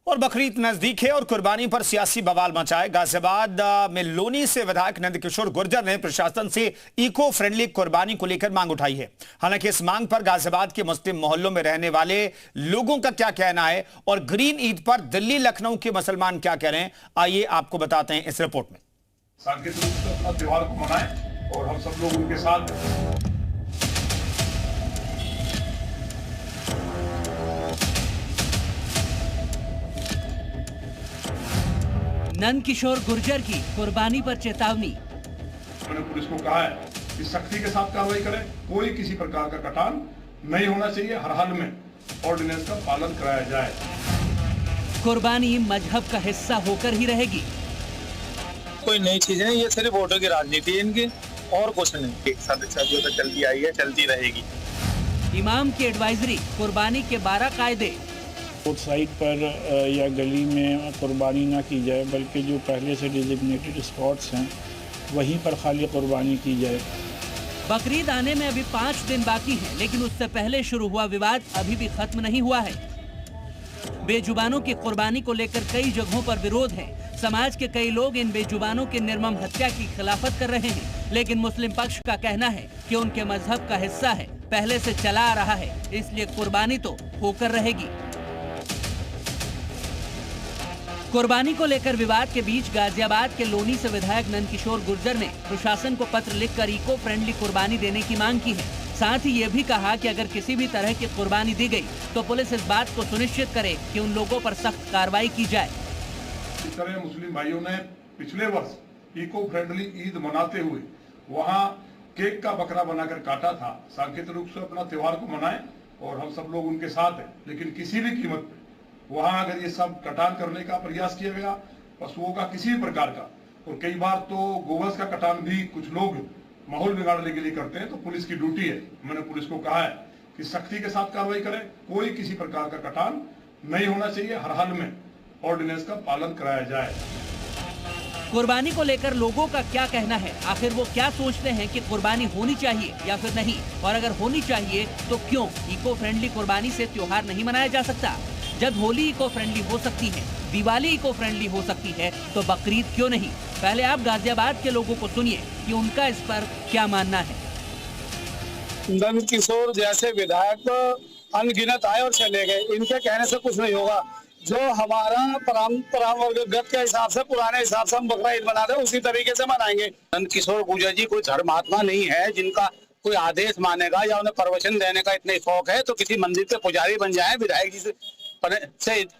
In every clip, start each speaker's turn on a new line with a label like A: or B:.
A: और बकरीद नजदीक है और कुर्बानी पर सियासी बवाल मचा है। गाजियाबाद में लोनी से विधायक नंदकिशोर गुर्जर ने प्रशासन से इको फ्रेंडली कुर्बानी को लेकर मांग उठाई है। हालांकि इस मांग पर गाजियाबाद के मुस्लिम मोहल्लों में रहने वाले लोगों का क्या कहना है और ग्रीन ईद पर दिल्ली लखनऊ के मुसलमान क्या कह रहे हैं, आइए आपको बताते हैं इस रिपोर्ट में।
B: सांकेतिक रूप से अपना त्योहार को मनाएं और हम सब लोग उनके साथ हैं।
C: नंदकिशोर गुर्जर की कुर्बानी पर चेतावनी।
B: मैंने पुलिस को कहा है कि सख्ती के साथ कार्रवाई करें, कोई किसी प्रकार का कटान नहीं होना चाहिए, हर हाल में ऑर्डिनेंस का पालन कराया जाए।
C: कुर्बानी मजहब का हिस्सा होकर ही रहेगी।
D: कोई नई चीज है, ये सिर्फ वोटों की राजनीति है इनकी और कुछ नहीं। एक साथ जो तो चलती आई है चलती रहेगी।
C: इमाम की एडवाइजरी, कुर्बानी के 12 कायदे।
E: रोड साइड पर या गली में कुर्बानी ना की जाए, बल्कि जो पहले से डिजिग्नेटेड स्पॉट्स हैं वहीं पर खाली कुर्बानी की जाए।
C: बकरीद आने में अभी 5 दिन बाकी हैं, लेकिन उससे पहले शुरू हुआ विवाद अभी भी खत्म नहीं हुआ है। बेजुबानों की कुर्बानी को लेकर कई जगहों पर विरोध है। समाज के कई लोग इन बेजुबानों की निर्मम हत्या की खिलाफत कर रहे हैं, लेकिन मुस्लिम पक्ष का कहना है कि उनके मजहब का हिस्सा है, पहले से चला आ रहा है, इसलिए कुर्बानी तो होकर रहेगी। कुर्बानी को लेकर विवाद के बीच गाजियाबाद के लोनी से विधायक नंदकिशोर गुर्जर ने प्रशासन को पत्र लिखकर इको फ्रेंडली कुर्बानी देने की मांग की है। साथ ही ये भी कहा कि अगर किसी भी तरह की कुर्बानी दी गई तो पुलिस इस बात को सुनिश्चित करे कि उन लोगों पर सख्त कार्रवाई की जाए।
B: इस तरह मुस्लिम भाइयों ने पिछले वर्ष इको फ्रेंडली ईद मनाते हुए वहाँ केक का बकरा बनाकर काटा था। सांकेतिक रूप से अपना त्योहार को मनाएं और हम सब लोग उनके साथ हैं, लेकिन किसी भी कीमत पे वहां अगर ये सब कटान करने का प्रयास किया गया, पशुओं का किसी भी प्रकार का, और कई बार तो गोवंश का कटान भी कुछ लोग माहौल बिगाड़ने के लिए करते हैं, तो पुलिस की ड्यूटी है। मैंने पुलिस को कहा है कि सख्ती के साथ कार्रवाई करें, कोई किसी प्रकार का कटान नहीं होना चाहिए, हर हाल में ऑर्डिनेंस का पालन कराया जाए।
C: कुर्बानी को लेकर लोगों का क्या कहना है, आखिर वो क्या सोचते हैं कि कुर्बानी होनी चाहिए या फिर नहीं, और अगर होनी चाहिए तो क्यों? इको फ्रेंडली कुर्बानी से त्योहार नहीं मनाया जा सकता? जब होली इको फ्रेंडली हो सकती है, दिवाली इको फ्रेंडली हो सकती है, तो बकरीद क्यों नहीं? पहले आप गाजियाबाद के लोगों को सुनिए कि उनका इस पर क्या मानना है।
D: नंदकिशोर जैसे विधायक अनगिनत आए और चले गए, इनके कहने से कुछ नहीं होगा। जो हमारा परंपरागत के हिसाब से, पुराने हिसाब से हम बकरा ईद मनाते हैं, उसी तरीके से मनाएंगे। नंदकिशोर गुर्जर जी कोई धर्मात्मा नहीं है जिनका कोई आदेश मानेगा या उन्हें प्रवचन देने का इतने शौक है तो किसी मंदिर के पुजारी बन जाए, विधायक जी से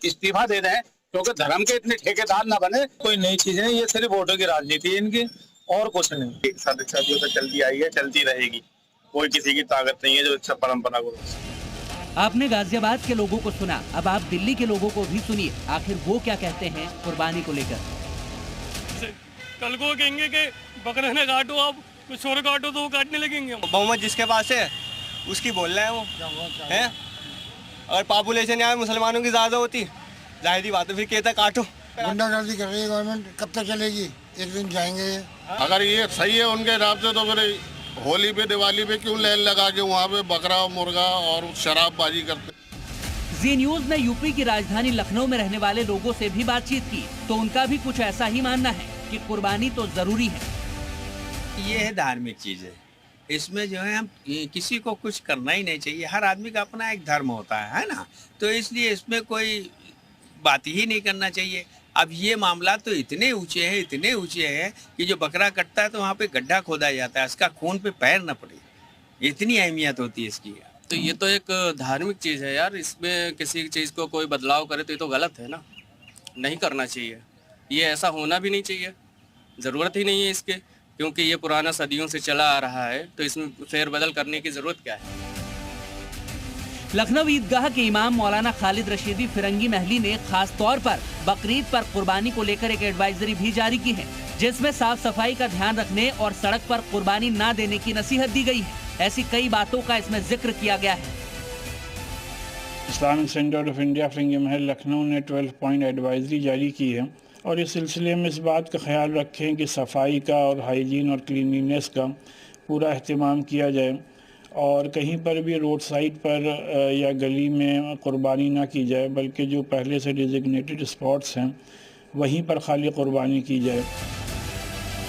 D: इस्तीफा दे दें, क्योंकि धर्म के इतने ठेकेदार ना बने। कोई नई चीज है, ये सिर्फ वोटों की राजनीति है इनकी और कुछ नहीं। एक साथ जो तो चलती आई है चलती रहेगी, कोई किसी की ताकत नहीं है जो अच्छा परंपरा को।
C: आपने गाजियाबाद के लोगों को सुना, अब आप दिल्ली के लोगों को भी सुनिए, आखिर वो क्या कहते हैं कुर्बानी को लेकर।
F: कल को कहेंगे कि बकरे ने काटो, आप कुछ और काटो तो वो काटने लगेंगे।
G: बहुमत जिसके पास है उसकी बोल रहे हैं वो है। अगर पॉपुलेशन यहाँ मुसलमानों की ज्यादा होती, जाहिर सी बात है, फिर कहता काटो।
H: गुंडागर्दी कर रही है गवर्नमेंट, कब तक चलेगी? एक दिन जाएंगे।
I: अगर ये सही है उनके हिसाब से तो फिर होली पे दिवाली पे क्यों लाइन लगा के वहाँ पे बकरा मुर्गा और शराबबाजी करते।
C: जी न्यूज ने यूपी की राजधानी लखनऊ में रहने वाले लोगों से भी बातचीत की, तो उनका भी कुछ ऐसा ही मानना है कि कुर्बानी तो जरूरी है।
J: ये है धार्मिक चीज है, इसमें जो है हम किसी को कुछ करना ही नहीं चाहिए। हर आदमी का अपना एक धर्म होता है ना, तो इसलिए इसमें कोई बात ही नहीं करना चाहिए। अब ये मामला तो इतने ऊंचे हैं कि जो बकरा कटता है तो वहाँ पे गड्ढा खोदा जाता है, इसका खून पे पैर न पड़े, इतनी अहमियत होती है इसकी।
F: तो ये तो एक धार्मिक चीज है यार, इसमें किसी चीज को कोई बदलाव करे तो ये तो गलत है ना, नहीं करना चाहिए। ये ऐसा होना भी नहीं चाहिए, जरूरत ही नहीं है इसके, क्योंकि ये पुराना सदियों से चला आ रहा है, तो इसमें फेरबदल करने की जरूरत क्या है।
C: लखनऊ ईदगाह के इमाम मौलाना खालिद रशीदी फिरंगी महली ने खास तौर पर बकरीद पर कुर्बानी को लेकर एक एडवाइजरी भी जारी की है, जिसमें साफ सफाई का ध्यान रखने और सड़क पर कुर्बानी न देने की नसीहत दी गई है। ऐसी कई बातों का इसमें जिक्र किया गया है।
E: इस्लामिक सेंटर ऑफ इंडिया फिरंगी महल लखनऊ ने 12 पॉइंट एडवाइजरी जारी की है और इस सिलसिले में इस बात का ख्याल रखें कि सफाई का और हाइजीन और क्लीनिनेस का पूरा अहतमाम किया जाए और कहीं पर भी रोड साइड पर या गली में कुर्बानी ना की जाए, बल्कि जो पहले से डिजिग्नेटेड स्पॉट्स हैं वहीं पर खाली कुर्बानी की जाए।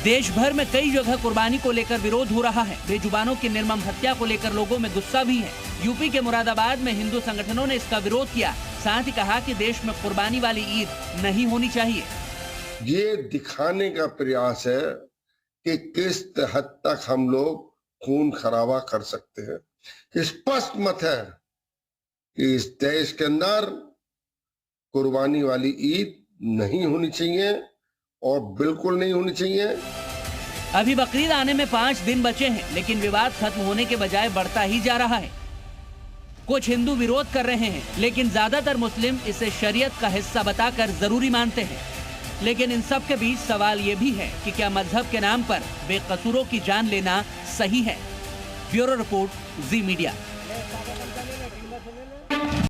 C: देश भर में कई जगह कुर्बानी को लेकर विरोध हो रहा है। बेजुबानों की निर्मम हत्या को लेकर लोगों में गुस्सा भी है। यूपी के मुरादाबाद में हिंदू संगठनों ने इसका विरोध किया, साथ ही कहा कि देश में कुर्बानी वाली ईद नहीं होनी चाहिए।
K: ये दिखाने का प्रयास है कि किस हद तक हम लोग खून खराबा कर सकते हैं। स्पष्ट मत है कि इस देश के अंदर कुर्बानी वाली ईद नहीं होनी चाहिए और बिल्कुल नहीं होनी चाहिए।
C: अभी बकरीद आने में 5 दिन बचे हैं, लेकिन विवाद खत्म होने के बजाय बढ़ता ही जा रहा है। कुछ हिंदू विरोध कर रहे हैं, लेकिन ज्यादातर मुस्लिम इसे शरीयत का हिस्सा बताकर जरूरी मानते हैं। लेकिन इन सब के बीच सवाल ये भी है कि क्या मजहब के नाम पर बेकसूरों की जान लेना सही है? ब्यूरो रिपोर्ट, जी मीडिया।